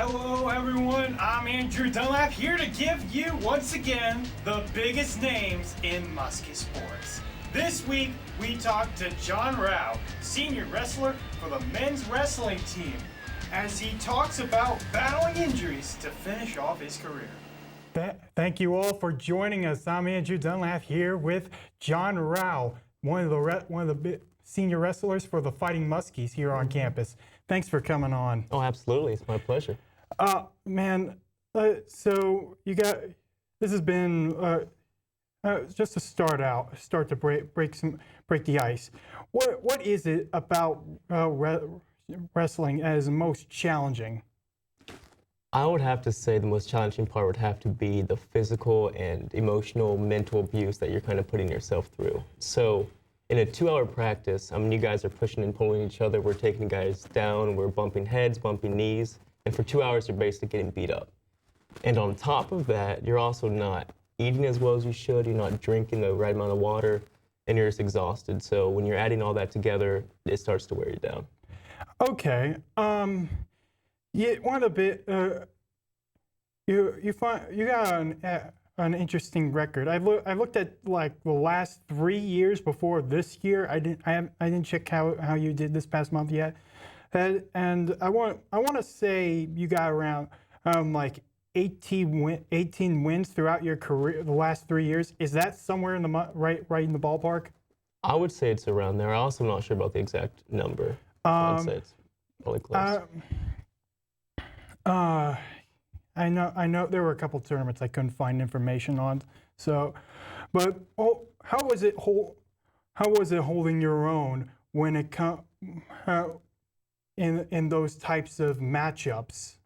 Hello everyone, I'm Andrew Dunlap here to give you once again the biggest names in musky sports. This week we talked to Jon Raugh, senior wrestler for the men's wrestling team, as he talks about battling injuries to finish off his career. Thank you all for joining us. I'm Andrew Dunlap here with Jon Raugh, one of the senior wrestlers for the Fighting Muskies here on campus. Thanks for coming on. Oh, absolutely. It's my pleasure. So this has been just to start to break the ice. What is it about wrestling as most challenging? I would have to say the most challenging part would have to be the physical and emotional, mental abuse that you're kind of putting yourself through. So in a 2-hour practice, you guys are pushing and pulling each other. We're taking guys down. We're bumping heads, bumping knees. And for 2 hours, you're basically getting beat up. And on top of that, you're also not eating as well as you should. You're not drinking the right amount of water, and you're just exhausted. So when you're adding all that together, it starts to wear you down. Okay. Yeah, one of the bit. You got an interesting record. I looked at like the last 3 years before this year. I didn't check how you did this past month yet. And I want to say you got around like 18 wins throughout your career the last 3 years. Is that somewhere in the right in the ballpark? I would say it's around there. I'm also not sure about the exact number. I'd say it's probably close. I know there were a couple tournaments I couldn't find information on. So, but how was it holding your own when it come in those types of matchups?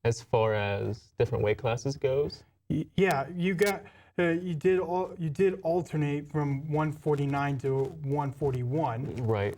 As far as different weight classes goes? Yeah, you did alternate from 149 to 141. Right.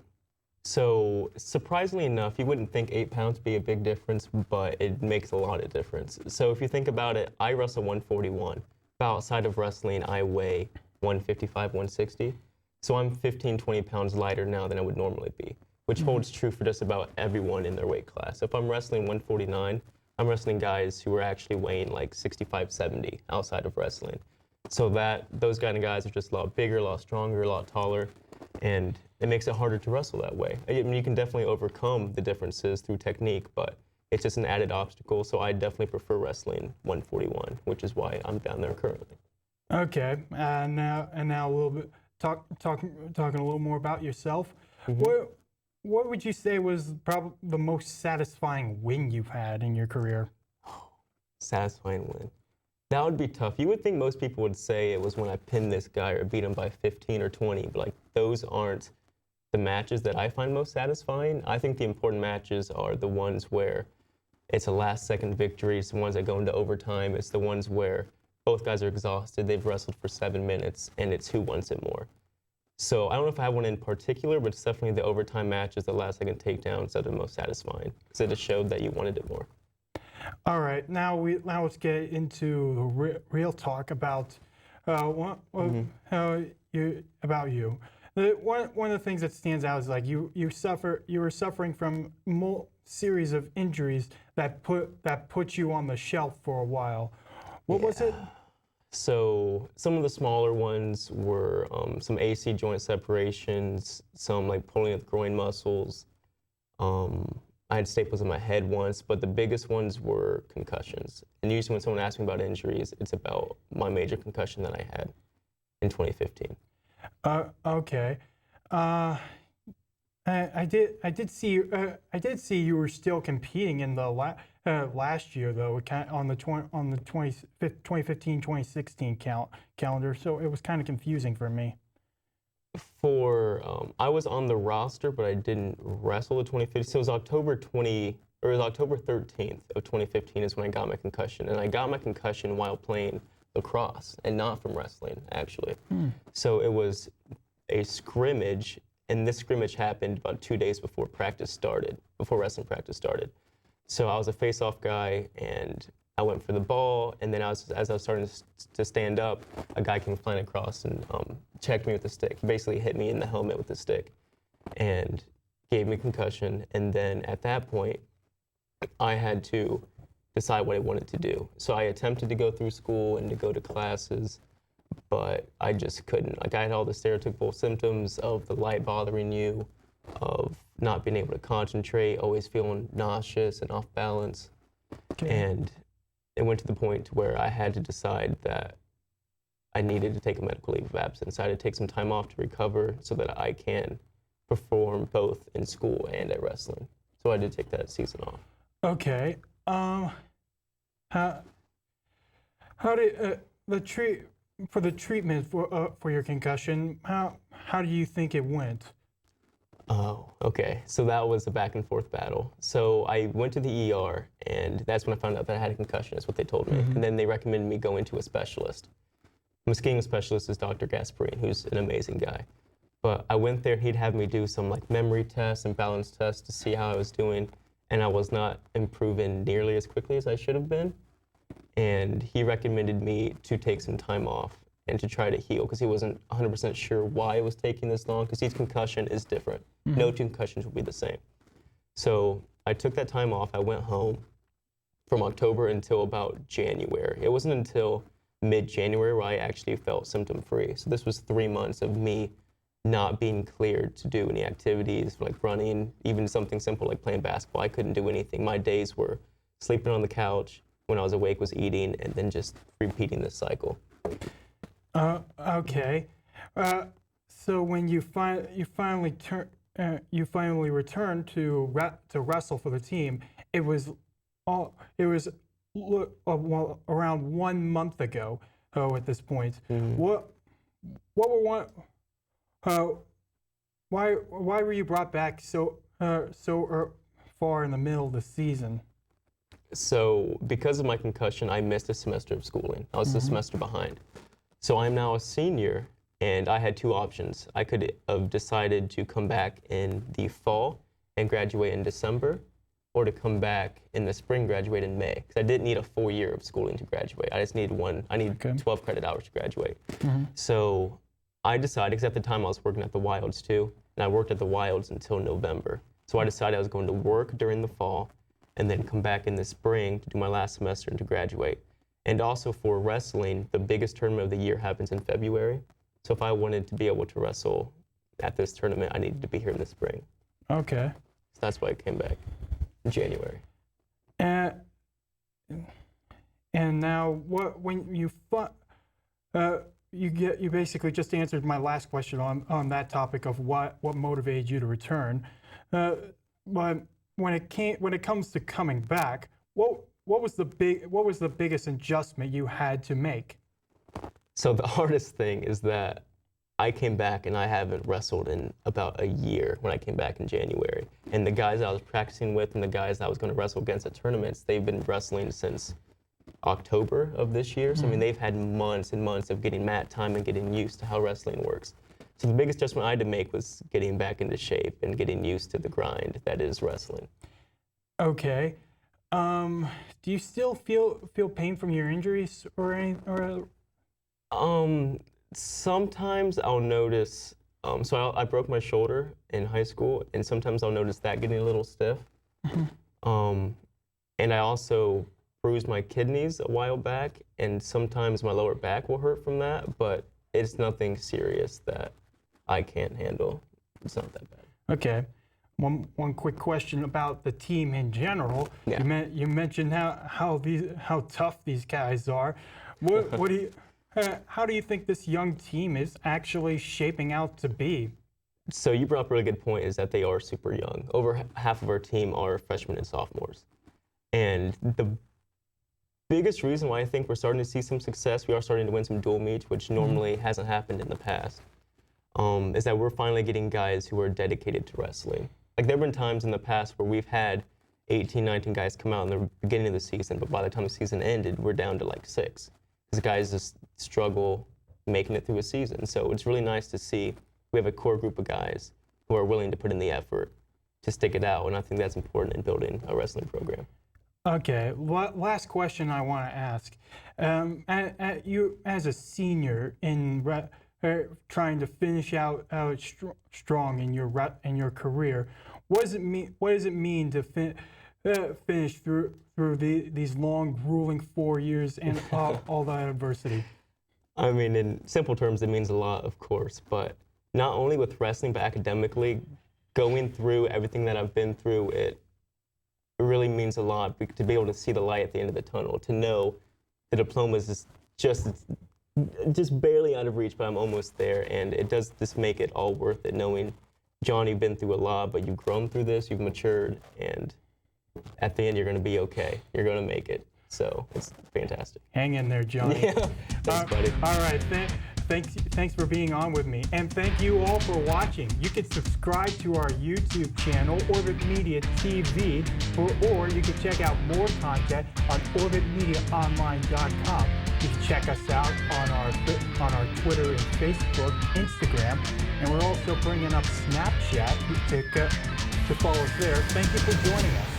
So surprisingly enough, you wouldn't think 8 pounds would be a big difference, but it makes a lot of difference. So if you think about it, I wrestle 141. But outside of wrestling, I weigh 155, 160. So I'm 15, 20 pounds lighter now than I would normally be, which holds true for just about everyone in their weight class. If I'm wrestling 149, I'm wrestling guys who are actually weighing like 65, 70 outside of wrestling. So those kind of guys are just a lot bigger, a lot stronger, a lot taller, and it makes it harder to wrestle that way. I mean, you can definitely overcome the differences through technique, but it's just an added obstacle. So I definitely prefer wrestling 141, which is why I'm down there currently. Okay, now a little bit talking a little more about yourself. Mm-hmm. What would you say was probably the most satisfying win you've had in your career? Satisfying win. That would be tough. You would think most people would say it was when I pinned this guy or beat him by 15 or 20, but like those aren't the matches that I find most satisfying. I think the important matches are the ones where it's a last-second victory. It's the ones that go into overtime. It's the ones where both guys are exhausted. They've wrestled for 7 minutes, and it's who wants it more. So I don't know if I have one in particular, but it's definitely the overtime matches, the last-second takedowns that are the most satisfying because it just showed that you wanted it more. All right, now let's get into the real talk about about you. One of the things that stands out is like you were suffering from a series of injuries that put you on the shelf for a while. What was it? So some of the smaller ones were some AC joint separations, some like pulling of the groin muscles. I had staples in my head once, but the biggest ones were concussions. And usually when someone asks me about injuries, it's about my major concussion that I had in 2015. Okay. I did see you were still competing in the last year though, on the 2015-2016 calendar. So it was kind of confusing for me. I was on the roster, but I didn't wrestle the 2015. So it was October 13th of 2015 is when I got my concussion, and I got my concussion while playing lacrosse and not from wrestling actually. So it was a scrimmage, and this scrimmage happened about 2 days before wrestling practice started. So I was a face-off guy, and I went for the ball, and then as I was starting to stand up, a guy came flying across and checked me with a stick. He basically hit me in the helmet with a stick and gave me concussion. And then at that point, I had to decide what I wanted to do. So I attempted to go through school and to go to classes, but I just couldn't. Like, I had all the stereotypical symptoms of the light bothering you, of not being able to concentrate, always feeling nauseous and off balance. Okay. And it went to the point where I had to decide that I needed to take a medical leave of absence. I had to take some time off to recover so that I can perform both in school and at wrestling. So I did take that season off. Okay. How did the treatment for your concussion? How do you think it went? Oh, okay. So that was a back and forth battle. So I went to the ER, and that's when I found out that I had a concussion, is what they told me. And then they recommended me going to a specialist. Muskingum specialist is Dr. Gasparin, who's an amazing guy. But I went there, he'd have me do some like memory tests and balance tests to see how I was doing, and I was not improving nearly as quickly as I should have been. And he recommended me to take some time off and to try to heal, because he wasn't 100% sure why it was taking this long, because each concussion is different. No two concussions will be the same. So I took that time off. I went home from October until about January. It wasn't until mid-January where I actually felt symptom-free. So this was 3 months of me not being cleared to do any activities, like running, even something simple like playing basketball. I couldn't do anything. My days were sleeping on the couch, when I was awake was eating, and then just repeating this cycle. Okay. So when you finally returned to wrestle for the team, it was around 1 month ago. At this point, what were why were you brought back so far in the middle of the season? So because of my concussion, I missed a semester of schooling. I was a semester behind. So I'm now a senior, and I had two options. I could have decided to come back in the fall and graduate in December, or to come back in the spring, graduate in May. Because I didn't need a full year of schooling to graduate. I just needed one. I need 12 credit hours to graduate. So I decided, because at the time I was working at the Wilds too, and I worked at the Wilds until November. So I decided I was going to work during the fall and then come back in the spring to do my last semester and to graduate. And also for wrestling, the biggest tournament of the year happens in February. So if I wanted to be able to wrestle at this tournament, I needed to be here in the spring. Okay. So that's why I came back in January. And now, when you basically just answered my last question on that topic of what motivated you to return. But when it comes to coming back, what was the biggest adjustment you had to make? So the hardest thing is that I came back and I haven't wrestled in about a year when I came back in January. And the guys I was practicing with and the guys I was going to wrestle against at tournaments, they've been wrestling since October of this year. So I mean, they've had months and months of getting mat time and getting used to how wrestling works. So the biggest adjustment I had to make was getting back into shape and getting used to the grind that is wrestling. Okay. Do you still feel pain from your injuries or any? Sometimes I'll notice. So I broke my shoulder in high school, and sometimes I'll notice that getting a little stiff. And I also bruised my kidneys a while back, and sometimes my lower back will hurt from that, but it's nothing serious that I can't handle. It's not that bad. Okay. One quick question about the team in general. Yeah. You mentioned how tough these guys are. What do you? How do you think this young team is actually shaping out to be? So you brought up a really good point, is that they are super young. Over half of our team are freshmen and sophomores. And the biggest reason why I think we're starting to see some success, we are starting to win some dual meets, which normally hasn't happened in the past, is that we're finally getting guys who are dedicated to wrestling. Like, there have been times in the past where we've had 18, 19 guys come out in the beginning of the season, but by the time the season ended, we're down to like 6. Because guys just struggle making it through a season. So it's really nice to see we have a core group of guys who are willing to put in the effort to stick it out, and I think that's important in building a wrestling program. Okay, last question I want to ask. You, as a senior in trying to finish out strong in your career, what does it mean to finish through these long, grueling 4 years and all that adversity? I mean, in simple terms, it means a lot, of course, but not only with wrestling, but academically, going through everything that I've been through, it really means a lot to be able to see the light at the end of the tunnel, to know the diploma is just barely out of reach, but I'm almost there, and it does just make it all worth it, knowing, John, you've been through a lot, but you've grown through this, you've matured, and at the end, you're going to be okay. You're going to make it. So it's fantastic. Hang in there, Johnny. Yeah. Thanks, buddy. All right. Thanks for being on with me. And thank you all for watching. You can subscribe to our YouTube channel, Orbit Media TV, or you can check out more content on orbitmediaonline.com. You can check us out on our Twitter and Facebook, Instagram, and we're also bringing up Snapchat to follow us there. Thank you for joining us.